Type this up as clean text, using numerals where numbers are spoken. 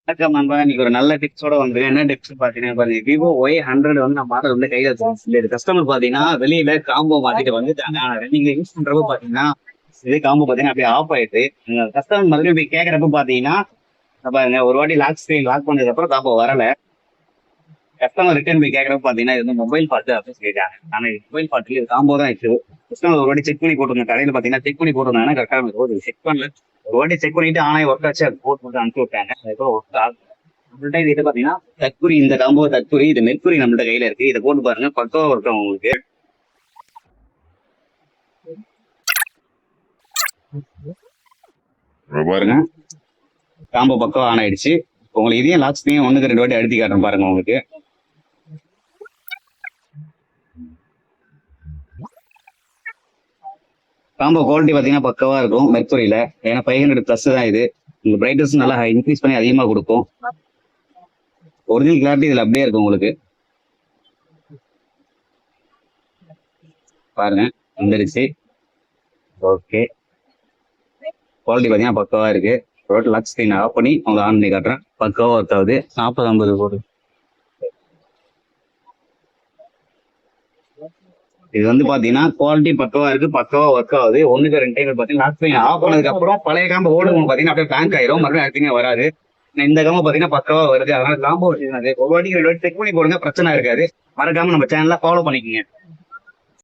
வணக்கம் நண்பா. இன்னைக்கு ஒரு நல்ல டிப்ஸோட வந்து என்ன டிப்ஸ் பாத்தீங்கன்னா பாருங்க, விவோ Y100 வந்து நம்ம மாடல் வந்து கையில வச்சிருக்கோம். கஸ்டமர் பாத்தீங்கன்னா வெளியில காம்போ மாத்திட்டு வந்துட்டாங்க. ஆனா நீங்க யூஸ் பண்றப்ப பாத்தீங்கன்னா இதே காம்போ பாத்தீங்கன்னா அப்படியே ஆஃப் ஆயிட்டு கஸ்டமர் மறுபடியும் போய் கேட்கறப்ப பாத்தீங்கன்னா பாருங்க, ஒரு வாட்டி லாக் ஸ்கிரீன் லாக் பண்ணதுக்கு அப்புறம் காம்போ வரல. கஸ்டமர் ரிட்டர்ன் போய் கேட்கறப்ப பாத்தீங்கன்னா இது வந்து மொபைல் பார்த்து அப்படின்னு சொல்லிட்டாங்க. ஆனா மொபைல் பார்த்து இது காம்போ தான் இருக்கு. கஸ்டமர் ஒரு வாட்டி செக் பண்ணி போட்டுருங்க. கடையில பாத்தீங்கன்னா செக் பண்ணி போட்டுருந்தாங்கன்னா கரெக்டா செக் பண்ணல. ஒரு வாட்டி செக் பண்ணிட்டு ஆனா ஒர்க் ஆச்சு, அது போட்டு அனுப்பிச்சு விட்டாங்க. அதுக்கப்புறம் ஒர்க் ஆகும். நம்மள்ட்ட இது பாத்தீங்கன்னா தற்குறி, இந்த காம்போ தற்குறி, இது மெர்க்குரி நம்மள்ட்ட கையில இருக்கு. இதை போட்டு பாருங்க, பக்காவா இருக்கும் உங்களுக்கு. பாருங்க, காம்போ பக்காவா ஆன் ஆயிடுச்சு. உங்களுக்கு இதையும் லாக் ஸ்கிரீன் 1க்கு 2 வாட்டி அழுத்தி காட்டுறேன் பாருங்க உங்களுக்கு. காம்போ குவாலிட்டி பாத்தீங்கன்னா பக்காவா இருக்கும் மெர்க்குரியில. ஏன்னா 500+ தான் இது. உங்க பிரைட்னஸ் நல்லா இன்க்ரீஸ் பண்ணி அதிகமா கொடுக்கும். ஒரிஜினல் கிளாரிட்டி இதுல அப்படியே இருக்கும் உங்களுக்கு. பாருங்க, வந்துருச்சு. ஓகே, குவாலிட்டி பாத்தீங்கன்னா பக்காவா இருக்கு. லாக் ஸ்கிரீன் ஆஃப் பண்ணி உங்களுக்கு ஆன் பண்ணி காட்டுறேன். பக்காவா ஒர்க் ஆகுது. 40-50 போடு. இது வந்து பாத்தீங்கன்னா குவாலிட்டி பக்கவா இருக்கு, பக்கவா ஒர்க் ஆகுது. 1க்கு 2 டைம் பாத்தீங்கன்னா லாக் ஸ்கிரீன் ஆஃப் பண்ணதுக்கு அப்புறம் பழைய காம்போ ஓடும் பாத்தீங்கன்னா அப்படியே பிளாங்க் ஆயிரும், மறுபடியும் அடுத்தீங்க வராது. இந்த காம்போ பாத்தீங்கன்னா பக்கவா வருது. அதனால காம்போ ஒரு வாட்டி 2 வாட்டி செக் பண்ணி போடுங்க, பிரச்சனை இருக்காது. மறக்காம நம்ம சேனல்ல ஃபாலோ பண்ணிக்கோங்க.